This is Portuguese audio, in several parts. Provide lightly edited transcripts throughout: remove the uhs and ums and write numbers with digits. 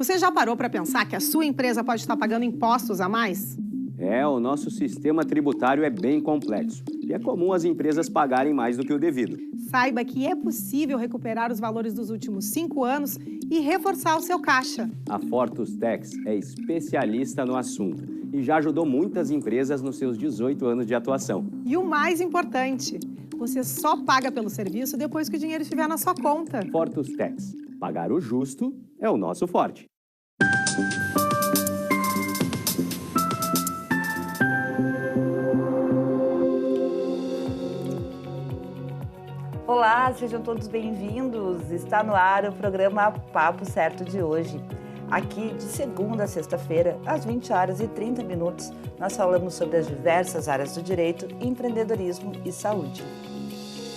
Você já parou para pensar que a sua empresa pode estar pagando impostos a mais? O nosso sistema tributário é bem complexo e é comum as empresas pagarem mais do que o devido. Saiba que é possível recuperar os valores dos últimos 5 anos e reforçar o seu caixa. A Fortus Tax é especialista no assunto e já ajudou muitas empresas nos seus 18 anos de atuação. E o mais importante, você só paga pelo serviço depois que o dinheiro estiver na sua conta. Fortus Tax. Pagar o justo é o nosso forte. Olá, sejam todos bem-vindos. Está no ar o programa Papo Certo de hoje. Aqui de segunda a sexta-feira, às 20 horas e 30 minutos, nós falamos sobre as diversas áreas do direito, empreendedorismo e saúde.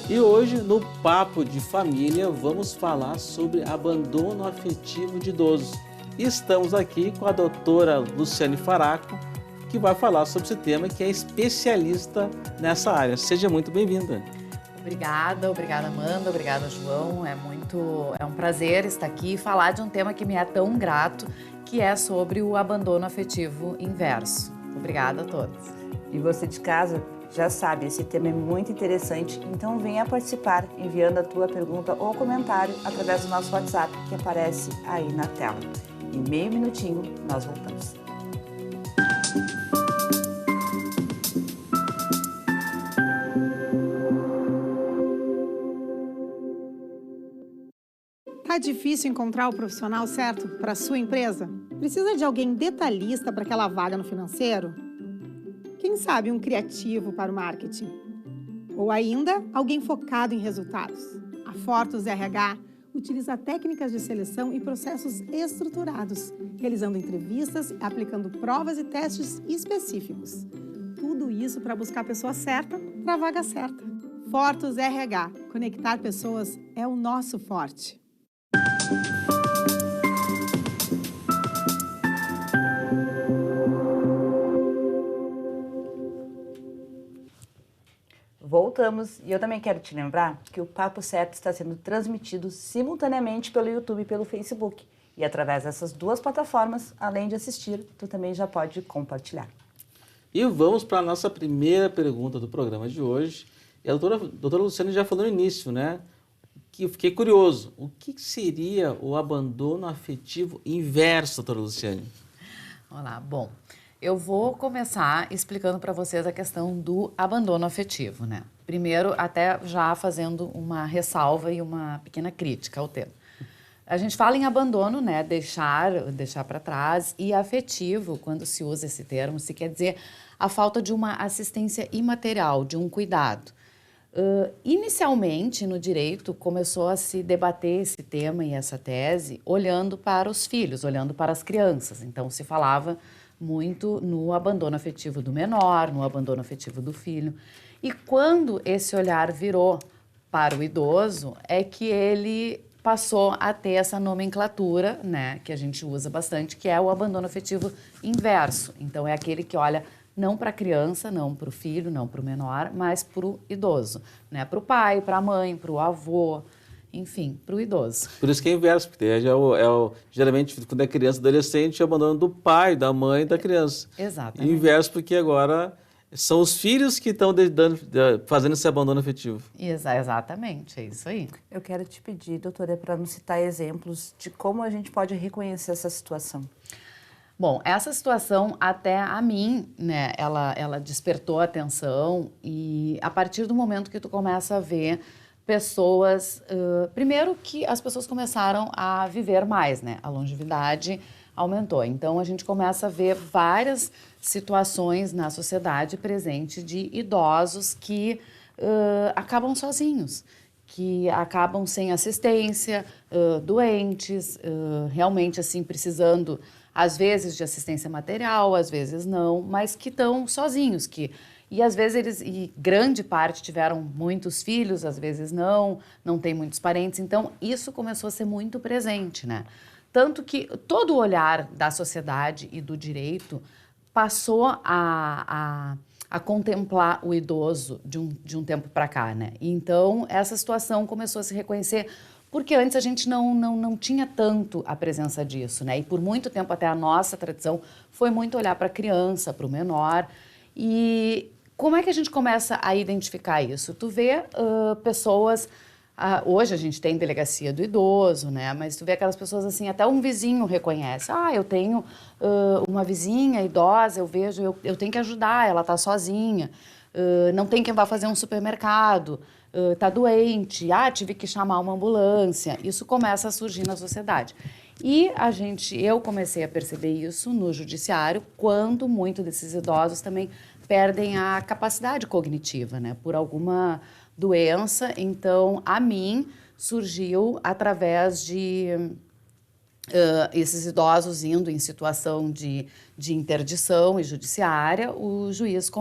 E hoje, no Papo de Família, vamos falar sobre abandono afetivo de idosos. E estamos aqui com a doutora Luciane Faraco, que vai falar sobre esse tema, que é especialista nessa área. Seja muito bem-vinda. Obrigada Amanda, obrigada João, é um prazer estar aqui e falar de um tema que me é tão grato, que é sobre o abandono afetivo inverso. Obrigada a todos. E você de casa já sabe, esse tema é muito interessante, então venha participar enviando a tua pergunta ou comentário através do nosso WhatsApp que aparece aí na tela. Em meio minutinho nós voltamos. Tá difícil encontrar o profissional certo para a sua empresa? Precisa de alguém detalhista para aquela vaga no financeiro? Quem sabe um criativo para o marketing? Ou ainda, alguém focado em resultados? A Fortus RH utiliza técnicas de seleção e processos estruturados, realizando entrevistas e aplicando provas e testes específicos. Tudo isso para buscar a pessoa certa para a vaga certa. Fortus RH. Conectar pessoas é o nosso forte. Voltamos e eu também quero te lembrar que o Papo Certo está sendo transmitido simultaneamente pelo YouTube e pelo Facebook. E através dessas duas plataformas, além de assistir, tu também já pode compartilhar. E vamos para a nossa primeira pergunta do programa de hoje. E a doutora Luciane já falou no início, né? Que eu fiquei curioso. O que seria o abandono afetivo inverso, doutora Luciane? Olá, bom, eu vou começar explicando para vocês a questão do abandono afetivo, né? Primeiro, até já fazendo uma ressalva e uma pequena crítica ao tema. A gente fala em abandono, né? Deixar para trás, e afetivo, quando se usa esse termo, se quer dizer a falta de uma assistência imaterial, de um cuidado. Inicialmente, no direito, começou a se debater esse tema e essa tese olhando para os filhos, olhando para as crianças. Então, se falava muito no abandono afetivo do menor, no abandono afetivo do filho. E quando esse olhar virou para o idoso, é que ele passou a ter essa nomenclatura, né, que a gente usa bastante, que é o abandono afetivo inverso. Então, é aquele que olha não para a criança, não para o filho, não para o menor, mas para o idoso, né? Para o pai, para a mãe, para o avô, enfim, para o idoso. Por isso que é inverso, porque geralmente quando é criança, adolescente, é o abandono do pai, da mãe e da criança. Exatamente. E inverso porque agora são os filhos que estão fazendo esse abandono afetivo. Exatamente, é isso aí. Eu quero te pedir, doutora, para nos citar exemplos de como a gente pode reconhecer essa situação. Bom, essa situação até a mim, né, ela despertou atenção, e a partir do momento que tu começa a ver pessoas, primeiro que as pessoas começaram a viver mais, né, a longevidade aumentou, então a gente começa a ver várias situações na sociedade presente de idosos que acabam sozinhos, que acabam sem assistência, doentes, realmente assim precisando às vezes de assistência material, às vezes não, mas que estão sozinhos, e às vezes grande parte tiveram muitos filhos, às vezes não tem muitos parentes, então isso começou a ser muito presente, né? Tanto que todo o olhar da sociedade e do direito passou a contemplar o idoso de um tempo para cá, né? Então essa situação começou a se reconhecer porque antes a gente não tinha tanto a presença disso, né? E por muito tempo até a nossa tradição foi muito olhar para a criança, para o menor. E como é que a gente começa a identificar isso? Tu vê pessoas... hoje a gente tem delegacia do idoso, né? Mas tu vê aquelas pessoas assim, até um vizinho reconhece. Eu tenho uma vizinha idosa, eu vejo, eu tenho que ajudar, ela está sozinha. Não tem quem vá fazer um supermercado, está doente, tive que chamar uma ambulância. Isso começa a surgir na sociedade. E eu comecei a perceber isso no judiciário, quando muitos desses idosos também perdem a capacidade cognitiva, né? Por alguma doença. Então, a mim surgiu através de esses idosos indo em situação de interdição e judiciária. O juiz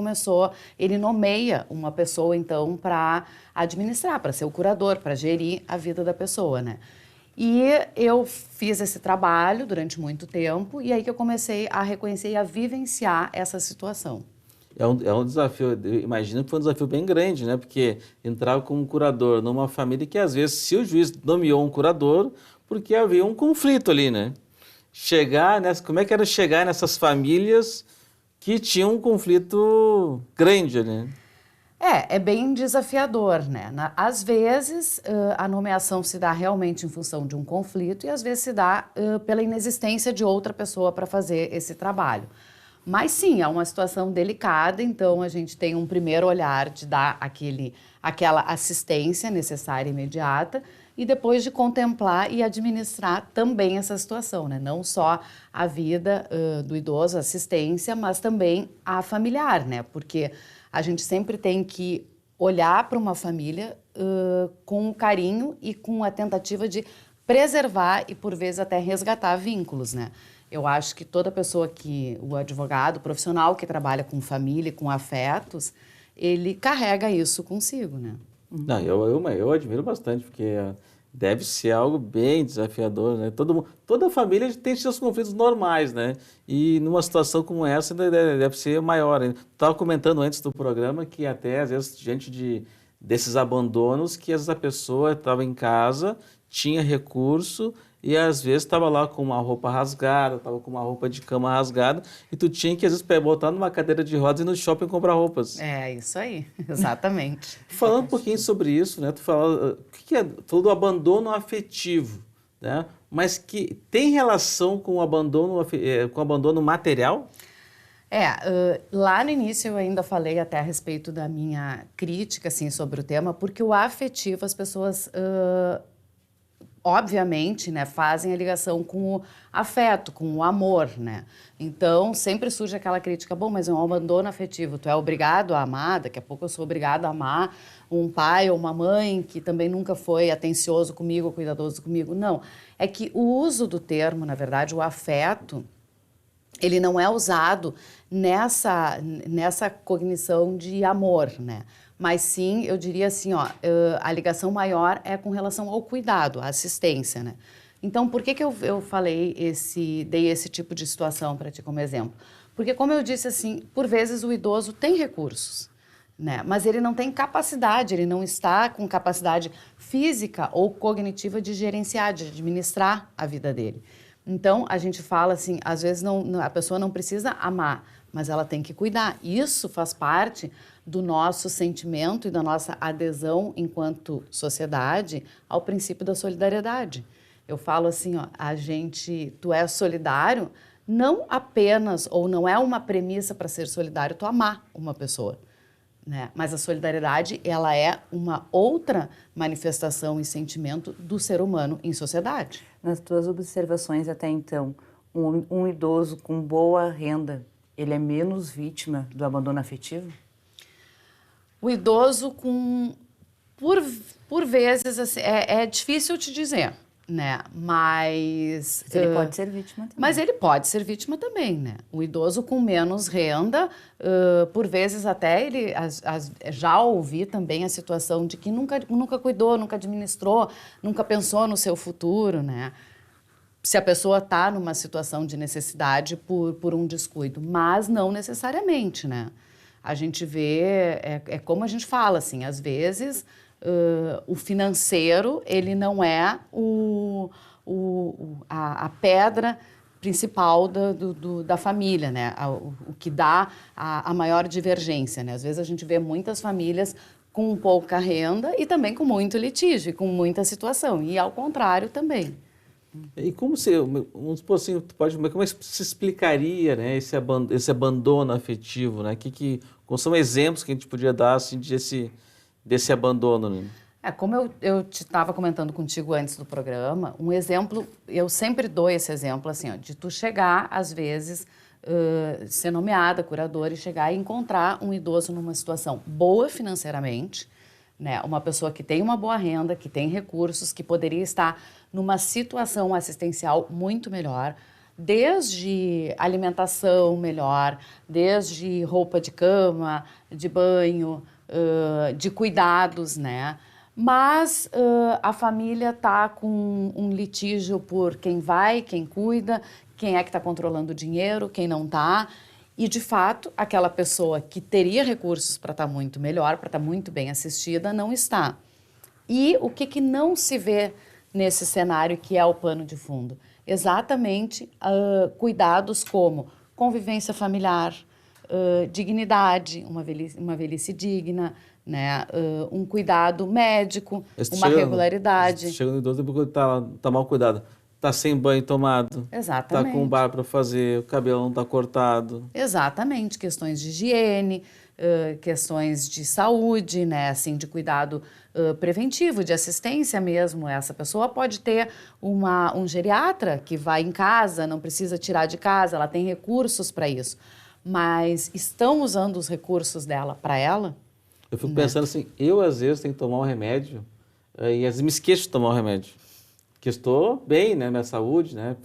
ele nomeia uma pessoa, então, para administrar, para ser o curador, para gerir a vida da pessoa, né? E eu fiz esse trabalho durante muito tempo, e aí que eu comecei a reconhecer e a vivenciar essa situação. É um desafio, eu imagino que foi um desafio bem grande, né? Porque entrava como curador numa família que, às vezes, se o juiz nomeou um curador, porque havia um conflito ali, né? Como é que era chegar nessas famílias que tinham um conflito grande ali, né? É bem desafiador, né? Às vezes, a nomeação se dá realmente em função de um conflito e às vezes se dá pela inexistência de outra pessoa para fazer esse trabalho. Mas sim, é uma situação delicada, então a gente tem um primeiro olhar de dar aquela assistência necessária e imediata e depois de contemplar e administrar também essa situação, né? Não só a vida do idoso, a assistência, mas também a familiar, né? Porque a gente sempre tem que olhar para uma família com carinho e com a tentativa de preservar e, por vezes, até resgatar vínculos, né? Eu acho que toda pessoa o advogado, o profissional que trabalha com família, com afetos, ele carrega isso consigo, né? Não, eu admiro bastante, porque deve ser algo bem desafiador, né? Toda família tem seus conflitos normais, né? E numa situação como essa deve ser maior. Estava comentando antes do programa que até, às vezes, desses abandonos, que às vezes a pessoa estava em casa, tinha recurso, e às vezes estava lá com uma roupa rasgada, estava com uma roupa de cama rasgada, e tu tinha que às vezes botar numa cadeira de rodas e ir no shopping comprar roupas. É, isso aí, exatamente. Falando um pouquinho sobre isso, né? Tu falou do abandono afetivo, né? Mas que tem relação com o abandono material? Lá no início eu ainda falei até a respeito da minha crítica, assim, sobre o tema, porque o afetivo as pessoas... obviamente, né, fazem a ligação com o afeto, com o amor, né? Então, sempre surge aquela crítica, mas é um abandono afetivo, tu é obrigado a amar, daqui a pouco eu sou obrigado a amar um pai ou uma mãe que também nunca foi atencioso comigo, cuidadoso comigo. Não, é que o uso do termo, na verdade, o afeto, ele não é usado nessa cognição de amor, né? Mas sim, eu diria assim, a ligação maior é com relação ao cuidado, à assistência, né? Então, por que eu dei esse tipo de situação para ti como exemplo? Porque, como eu disse assim, por vezes o idoso tem recursos, né? Mas ele não tem capacidade, ele não está com capacidade física ou cognitiva de gerenciar, de administrar a vida dele. Então, a gente fala assim, às vezes a pessoa não precisa amar, mas ela tem que cuidar. Isso faz parte do nosso sentimento e da nossa adesão enquanto sociedade ao princípio da solidariedade. Eu falo assim, tu é solidário, não apenas, ou não é uma premissa para ser solidário tu amar uma pessoa, né? Mas a solidariedade, ela é uma outra manifestação e sentimento do ser humano em sociedade. Nas tuas observações até então, um idoso com boa renda, ele é menos vítima do abandono afetivo? O idoso por vezes, assim, é difícil te dizer, né? Mas ele pode ser vítima também. Mas ele pode ser vítima também, né? O idoso com menos renda, por vezes até já ouvi também a situação de que nunca cuidou, nunca administrou, nunca pensou no seu futuro, né? Se a pessoa está numa situação de necessidade por um descuido, mas não necessariamente, né? A gente vê, é como a gente fala, assim, às vezes o financeiro, ele não é a pedra principal da família, né? O que dá a maior divergência, né? Às vezes a gente vê muitas famílias com pouca renda e também com muito litígio, e com muita situação, e ao contrário também. E como vamos supor assim, como é que se explicaria, né, esse abandono afetivo, né? Quais são exemplos que a gente podia dar assim, desse abandono, né? Como eu te estava comentando contigo antes do programa, um exemplo, eu sempre dou esse exemplo, assim, ó, de tu chegar, às vezes, ser nomeada curadora e chegar e encontrar um idoso numa situação boa financeiramente, né, uma pessoa que tem uma boa renda, que tem recursos, que poderia estar numa situação assistencial muito melhor, desde alimentação melhor, desde roupa de cama, de banho, de cuidados, né? Mas a família está com um litígio por quem vai, quem cuida, quem é que está controlando o dinheiro, quem não está. E, de fato, aquela pessoa que teria recursos para estar muito melhor, para estar muito bem assistida, não está. E o que não se vê nesse cenário que é o pano de fundo? Exatamente cuidados como convivência familiar, dignidade, uma velhice digna, né? Um cuidado médico, uma regularidade. Chega no idoso porque tá mal cuidado. Tá sem banho tomado. Exatamente. Tá com bar para fazer, o cabelo não tá cortado. Exatamente, questões de higiene, questões de saúde, né? Assim, de cuidado preventivo, de assistência mesmo. Essa pessoa pode ter um geriatra que vai em casa, não precisa tirar de casa, ela tem recursos para isso. Mas estão usando os recursos dela para ela? Eu fico pensando assim, eu às vezes tenho que tomar um remédio e às vezes me esqueço de tomar um remédio. Que estou bem, né, minha saúde, né?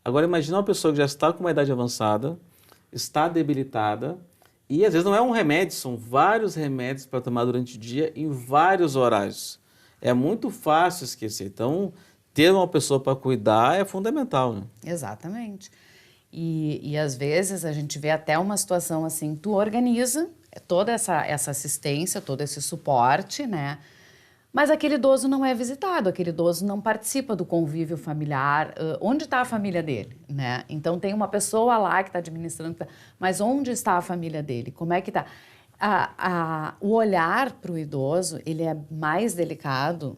Agora imagina uma pessoa que já está com uma idade avançada, está debilitada e às vezes não é um remédio, são vários remédios para tomar durante o dia em vários horários. É muito fácil esquecer. Então, ter uma pessoa para cuidar é fundamental, né? Exatamente. E às vezes a gente vê até uma situação assim, tu organiza toda essa assistência, todo esse suporte, né? Mas aquele idoso não é visitado, aquele idoso não participa do convívio familiar. Onde está a família dele, né? Então tem uma pessoa lá que está administrando, mas onde está a família dele? Como é que está? O olhar para o idoso, ele é mais delicado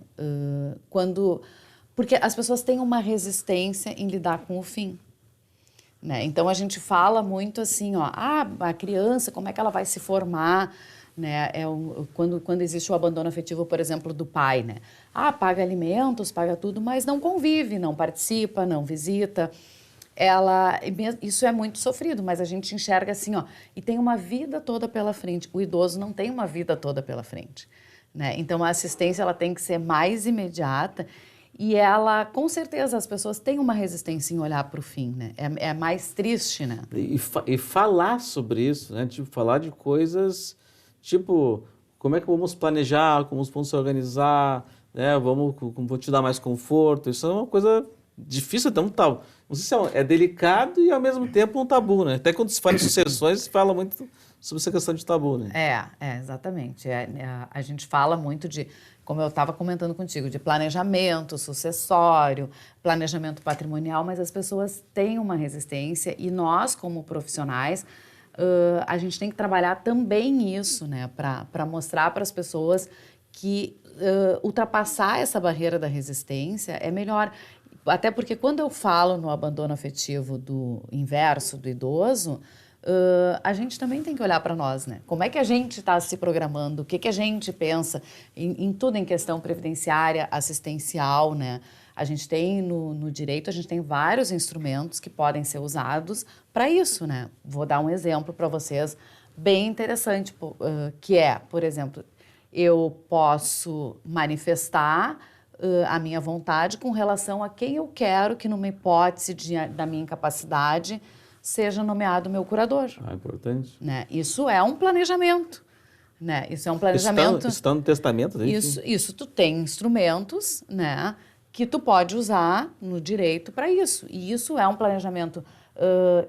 porque as pessoas têm uma resistência em lidar com o fim. Né? Então, a gente fala muito assim, ó, a criança, como é que ela vai se formar, né? Quando existe o abandono afetivo, por exemplo, do pai, né? Paga alimentos, paga tudo, mas não convive, não participa, não visita. Isso é muito sofrido, mas a gente enxerga assim, ó, e tem uma vida toda pela frente. O idoso não tem uma vida toda pela frente, né? Então, a assistência ela tem que ser mais imediata. E ela, com certeza, as pessoas têm uma resistência em olhar para o fim, né? É mais triste, né? E falar sobre isso, né? Tipo, falar de coisas, tipo, como é que vamos planejar, como vamos se organizar, né? Vou te dar mais conforto. Isso é uma coisa difícil, até um tabu. Não sei se é delicado e, ao mesmo tempo, um tabu, né? Até quando se fala em sucessões, se fala muito sobre essa questão de tabu, né? Exatamente. A gente fala muito de, como eu estava comentando contigo, de planejamento sucessório, planejamento patrimonial, mas as pessoas têm uma resistência e nós, como profissionais, a gente tem que trabalhar também isso, né? Para mostrar para as pessoas que ultrapassar essa barreira da resistência é melhor. Até porque quando eu falo no abandono afetivo do inverso, do idoso, a gente também tem que olhar para nós, né? Como é que a gente está se programando? O que a gente pensa em tudo em questão previdenciária, assistencial, né? A gente tem no direito, a gente tem vários instrumentos que podem ser usados para isso, né? Vou dar um exemplo para vocês bem interessante, que é, por exemplo, eu posso manifestar a minha vontade com relação a quem eu quero que, numa hipótese da minha incapacidade, seja nomeado meu curador. Importante. Né? Isso é um planejamento. Né? Isso é um planejamento. Está no testamento, né? Isso tu tem instrumentos, né, que tu pode usar no direito para isso. E isso é um planejamento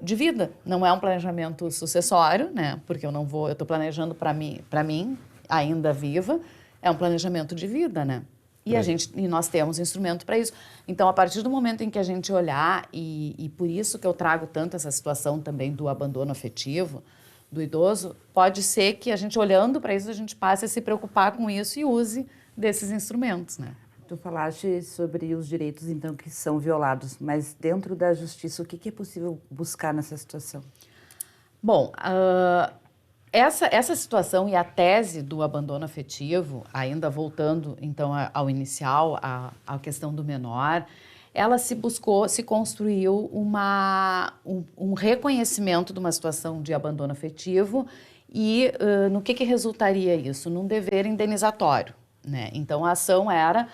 de vida, não é um planejamento sucessório, né? Porque eu estou planejando para mim, ainda viva, É um planejamento de vida, né? E nós temos instrumento para isso. Então, a partir do momento em que a gente olhar, e por isso que eu trago tanto essa situação também do abandono afetivo do idoso, pode ser que a gente, olhando para isso, a gente passe a se preocupar com isso e use desses instrumentos, né? Tu falaste sobre os direitos, então, que são violados, mas dentro da justiça, o que é possível buscar nessa situação? Bom, essa situação e a tese do abandono afetivo, ainda voltando então ao inicial, à questão do menor, ela se construiu um reconhecimento de uma situação de abandono afetivo e no que resultaria isso? Num dever indenizatório, né? Então a ação era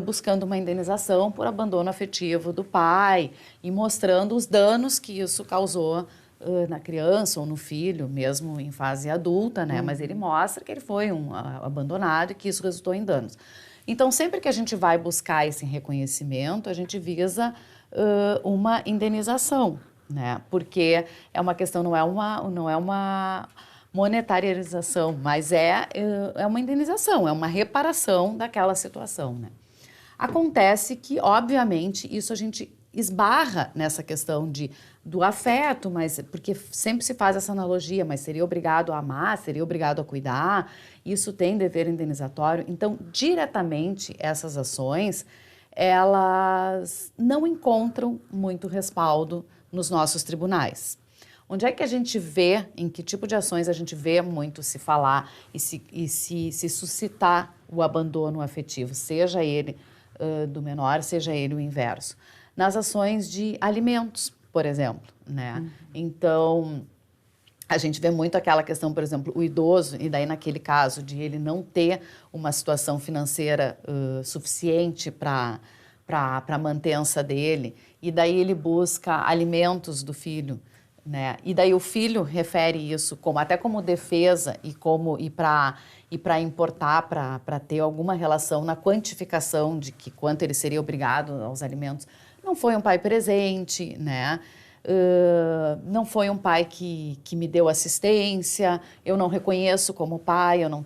buscando uma indenização por abandono afetivo do pai e mostrando os danos que isso causou na criança ou no filho, mesmo em fase adulta, né? Mas ele mostra que ele foi abandonado e que isso resultou em danos. Então, sempre que a gente vai buscar esse reconhecimento, a gente visa uma indenização, né? Porque é uma questão, não é uma monetarização, mas é uma indenização, é uma reparação daquela situação, né? Acontece que, obviamente, isso a gente esbarra nessa questão do afeto, mas porque sempre se faz essa analogia, mas seria obrigado a amar, seria obrigado a cuidar, isso tem dever indenizatório. Então, diretamente, essas ações, elas não encontram muito respaldo nos nossos tribunais. Onde é que a gente vê, em que tipo de ações a gente vê muito se falar e se suscitar o abandono afetivo, seja ele do menor, seja ele o inverso? Nas ações de alimentos, por exemplo, né? Então, a gente vê muito aquela questão, por exemplo, o idoso, e daí naquele caso de ele não ter uma situação financeira suficiente para a mantença dele, e daí ele busca alimentos do filho, né? E daí o filho refere isso até como defesa e para importar, para ter alguma relação na quantificação de que quanto ele seria obrigado aos alimentos. Não foi um pai presente, né? Não foi um pai que me deu assistência, eu não reconheço como pai, eu não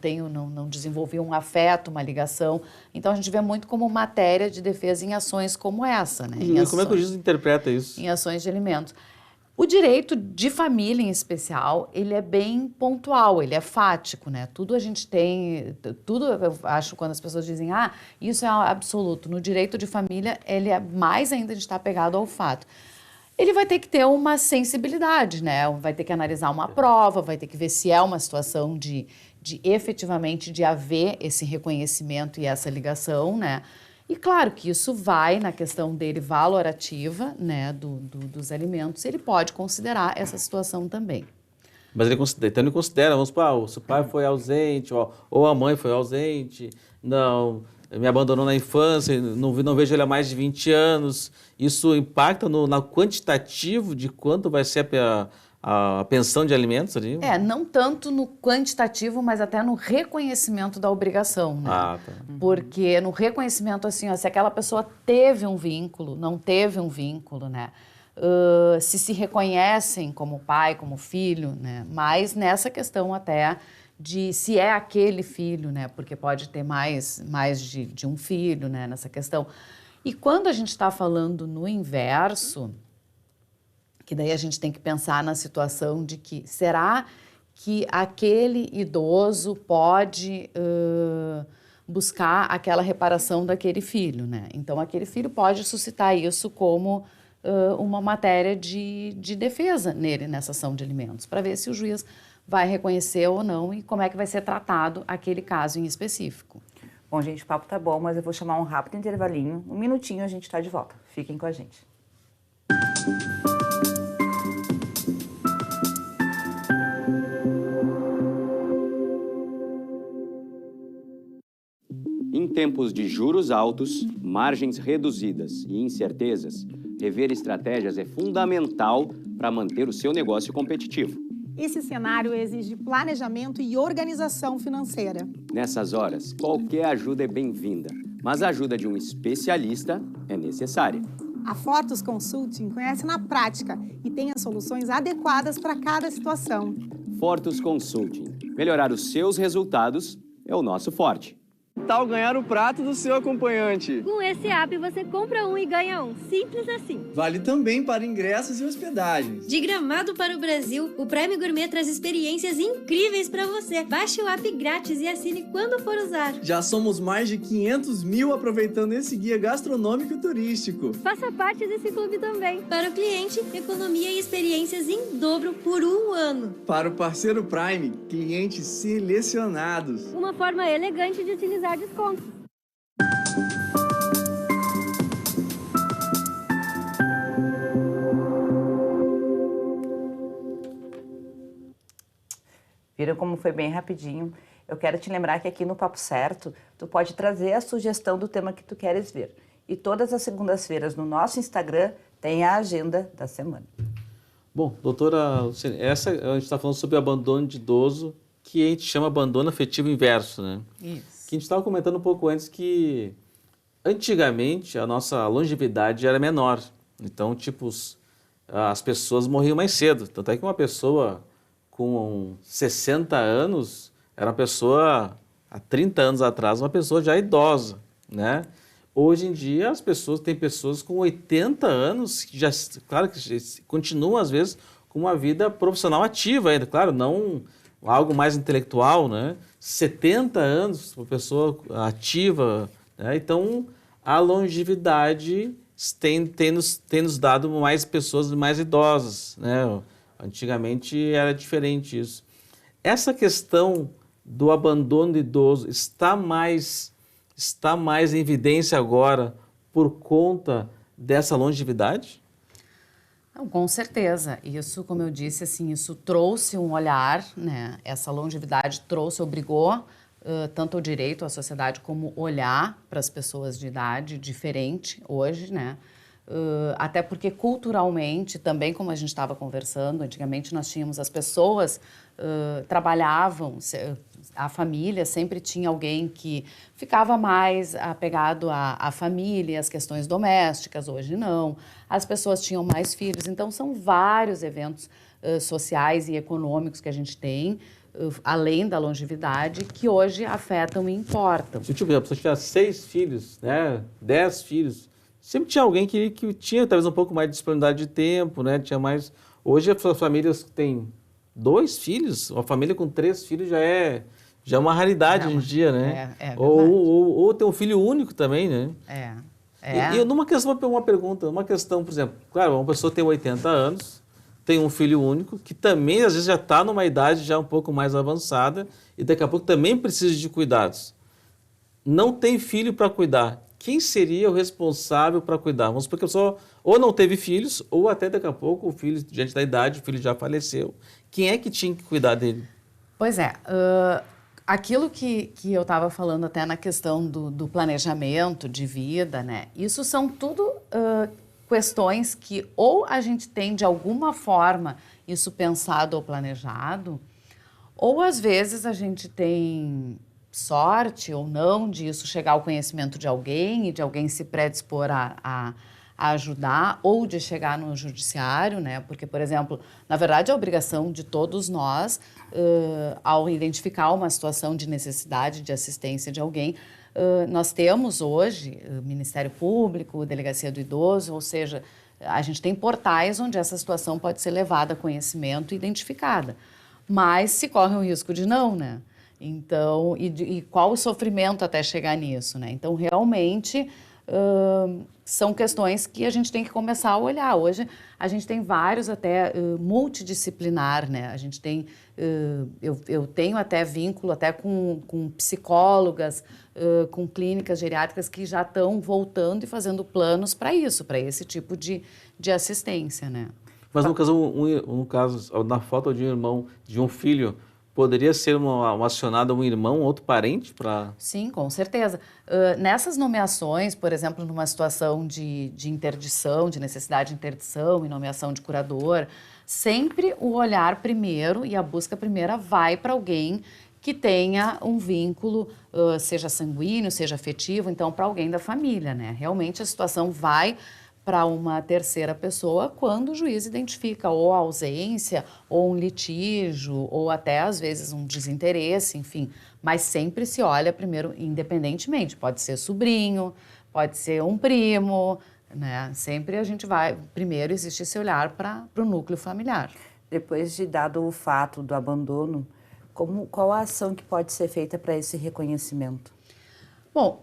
desenvolvi um afeto, uma ligação. Então, a gente vê muito como matéria de defesa em ações como essa, né? E como é que o juiz interpreta isso? Em ações de alimentos. O direito de família, em especial, ele é bem pontual, ele é fático, né? Tudo a gente tem, tudo eu acho quando as pessoas dizem, isso é absoluto. No direito de família, ele é mais ainda de estar pegado ao fato. Ele vai ter que ter uma sensibilidade, né? Vai ter que analisar uma prova, vai ter que ver se é uma situação de efetivamente de haver esse reconhecimento e essa ligação, né? E claro que isso vai na questão dele valorativa, né, dos alimentos, ele pode considerar essa situação também. Mas ele considera, vamos supor, se o pai foi ausente, ou a mãe foi ausente, não, me abandonou na infância, não vejo ele há mais de 20 anos, isso impacta no quantitativo de quanto vai ser a pensão de alimentos ali? Não tanto no quantitativo, mas até no reconhecimento da obrigação, né? Tá. Porque no reconhecimento, assim, se aquela pessoa teve um vínculo, não teve um vínculo, né? Se reconhecem como pai, como filho, né? Mas nessa questão até de se é aquele filho, né? Porque pode ter mais de um filho, né? Nessa questão. E quando a gente está falando no inverso, que daí a gente tem que pensar na situação de que será que aquele idoso pode buscar aquela reparação daquele filho, né? Então, aquele filho pode suscitar isso como uma matéria de defesa nele, nessa ação de alimentos, para ver se o juiz vai reconhecer ou não e como é que vai ser tratado aquele caso em específico. Bom, gente, o papo tá bom, mas eu vou chamar um rápido intervalinho. Um minutinho a gente está de volta. Fiquem com a gente. Em tempos de juros altos, margens reduzidas e incertezas, rever estratégias é fundamental para manter o seu negócio competitivo. Esse cenário exige planejamento e organização financeira. Nessas horas, qualquer ajuda é bem-vinda, mas a ajuda de um especialista é necessária. A Fortus Consulting conhece na prática e tem as soluções adequadas para cada situação. Fortus Consulting. Melhorar os seus resultados é o nosso forte. Natal ganhar o prato do seu acompanhante. Com esse app você compra um e ganha um. Simples assim. Vale também para ingressos e hospedagens. De Gramado para o Brasil, o Prime Gourmet traz experiências incríveis para você. Baixe o app grátis e assine quando for usar. Já somos mais de 500 mil aproveitando esse guia gastronômico e turístico. Faça parte desse clube também. Para o cliente, economia e experiências em dobro por um ano. Para o parceiro Prime, clientes selecionados. Uma forma elegante de utilizar descontos. Viram como foi bem rapidinho? Eu quero te lembrar que aqui no Papo Certo, tu pode trazer a sugestão do tema que tu queres ver. E todas as segundas-feiras no nosso Instagram tem a agenda da semana. Bom, doutora, essa a gente está falando sobre abandono de idoso, que a gente chama abandono afetivo inverso, né? Isso. Que a gente estava comentando um pouco antes que antigamente a nossa longevidade era menor. Então, tipo, as pessoas morriam mais cedo. Tanto é que uma pessoa com 60 anos era uma pessoa, há 30 anos atrás, uma pessoa já idosa, né? Hoje em dia, tem pessoas com 80 anos que já, claro que continuam, às vezes, com uma vida profissional ativa ainda. Claro, não algo mais intelectual, né? 70 anos, uma pessoa ativa, né? Então, a longevidade tem nos dado mais pessoas mais idosas, né? Antigamente era diferente isso. Essa questão do abandono do idoso está mais em evidência agora por conta dessa longevidade? Não, com certeza. Isso, como eu disse, assim, isso trouxe um olhar, né? Essa longevidade obrigou tanto o direito, a sociedade, como olhar para as pessoas de idade diferente hoje, né? Até porque culturalmente, também como a gente estava conversando, antigamente nós tínhamos as pessoas trabalhavam, a família sempre tinha alguém que ficava mais apegado à família, às questões domésticas, hoje não. As pessoas tinham mais filhos, então são vários eventos sociais e econômicos que a gente tem, além da longevidade, que hoje afetam e importam. Se tipo, a pessoa tinha 6 filhos, né, 10 filhos, sempre tinha alguém que tinha talvez um pouco mais de disponibilidade de tempo, né, tinha mais... Hoje as famílias que têm 2 filhos, uma família com 3 filhos já é uma raridade hoje em dia, né? Ou ter um filho único também, né? E numa questão, uma questão, por exemplo, claro, uma pessoa tem 80 anos, tem um filho único, que também às vezes já está numa idade já um pouco mais avançada e daqui a pouco também precisa de cuidados. Não tem filho para cuidar. Quem seria o responsável para cuidar? Vamos supor que a pessoa ou não teve filhos, ou até daqui a pouco o filho, diante da idade, o filho já faleceu. Quem é que tinha que cuidar dele? Pois é, aquilo que eu estava falando até na questão do planejamento de vida, né? Isso são tudo questões que ou a gente tem de alguma forma isso pensado ou planejado, ou às vezes a gente tem sorte ou não disso chegar ao conhecimento de alguém e de alguém se predispor a ajudar, ou de chegar no judiciário, né? Porque, por exemplo, na verdade, a obrigação de todos nós, ao identificar uma situação de necessidade de assistência de alguém, nós temos hoje Ministério Público, Delegacia do Idoso, ou seja, a gente tem portais onde essa situação pode ser levada a conhecimento e identificada. Mas se corre o risco de não, né? Então, e qual o sofrimento até chegar nisso, né? Então, realmente, são questões que a gente tem que começar a olhar. Hoje, a gente tem vários até multidisciplinar, né? A gente tem, eu tenho até vínculo até com psicólogas, com clínicas geriátricas que já estão voltando e fazendo planos para isso, para esse tipo de assistência, né? Mas no caso, na falta de um irmão, de um filho, poderia ser acionado um irmão, outro parente para... Sim, com certeza. Nessas nomeações, por exemplo, numa situação de interdição, de necessidade de interdição e nomeação de curador, sempre o olhar primeiro e a busca primeira vai para alguém que tenha um vínculo, seja sanguíneo, seja afetivo, então para alguém da família, né? Realmente a situação vai para uma terceira pessoa quando o juiz identifica ou a ausência, ou um litígio, ou até às vezes um desinteresse, enfim. Mas sempre se olha primeiro independentemente, pode ser sobrinho, pode ser um primo, né? Sempre a gente vai, primeiro existe esse olhar para o núcleo familiar. Depois de dado o fato do abandono, qual a ação que pode ser feita para esse reconhecimento? Bom,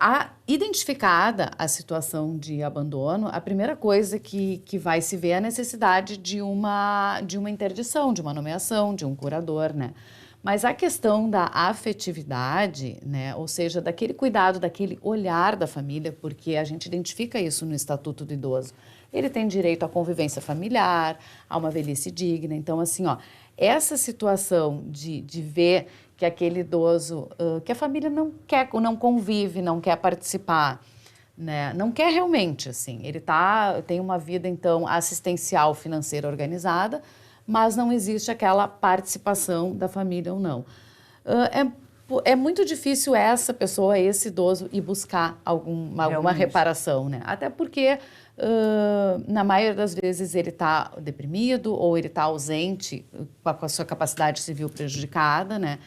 identificada a situação de abandono, a primeira coisa que vai se ver é a necessidade de uma interdição, de uma nomeação, de um curador, né? Mas a questão da afetividade, né? Ou seja, daquele cuidado, daquele olhar da família, porque a gente identifica isso no Estatuto do Idoso. Ele tem direito à convivência familiar, a uma velhice digna. Então, assim, ó, essa situação de ver que aquele idoso, que a família não quer, não convive, não quer participar, né? Não quer realmente, assim. Ele tem uma vida, então, assistencial financeira organizada, mas não existe aquela participação da família ou não. É muito difícil essa pessoa, esse idoso, ir buscar alguma reparação, né? Até porque, na maioria das vezes, ele está deprimido ou ele está ausente, com a sua capacidade civil prejudicada, né?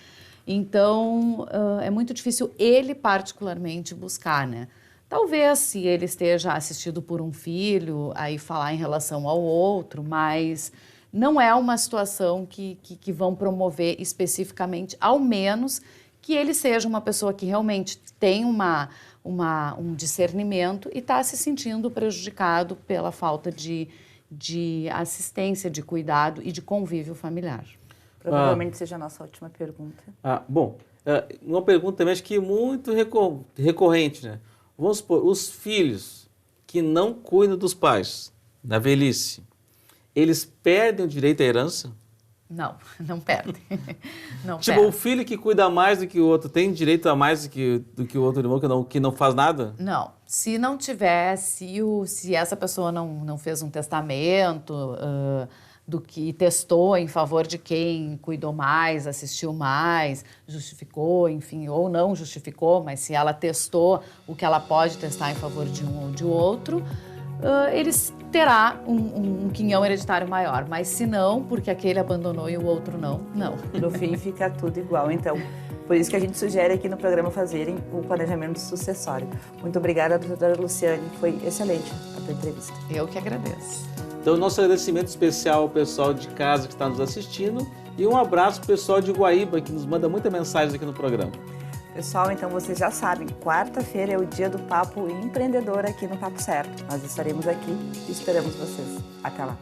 Então, é muito difícil ele particularmente buscar, né? Talvez, se ele esteja assistido por um filho, aí falar em relação ao outro, mas não é uma situação que vão promover especificamente, ao menos que ele seja uma pessoa que realmente tem um discernimento e está se sentindo prejudicado pela falta de assistência, de cuidado e de convívio familiar. Provavelmente seja a nossa última pergunta. Bom, uma pergunta também acho que muito recorrente, né? Vamos supor, os filhos que não cuidam dos pais na velhice, eles perdem o direito à herança? Não perdem. Não tipo, perdem. o filho que cuida mais do que o outro tem direito a mais do que o outro irmão que não faz nada? Não. Se não tiver, se essa pessoa não fez um testamento do que testou em favor de quem cuidou mais, assistiu mais, justificou, enfim, ou não justificou, mas se ela testou o que ela pode testar em favor de um ou de outro, eles terá um quinhão hereditário maior, mas se não, porque aquele abandonou e o outro não. No fim fica tudo igual, então. Por isso que a gente sugere aqui no programa fazerem o planejamento sucessório. Muito obrigada, doutora Luciane, foi excelente a tua entrevista. Eu que agradeço. Então, nosso agradecimento especial ao pessoal de casa que está nos assistindo e um abraço para o pessoal de Guaíba, que nos manda muita mensagem aqui no programa. Pessoal, então vocês já sabem, quarta-feira é o dia do Papo Empreendedor aqui no Papo Certo. Nós estaremos aqui e esperamos vocês. Até lá!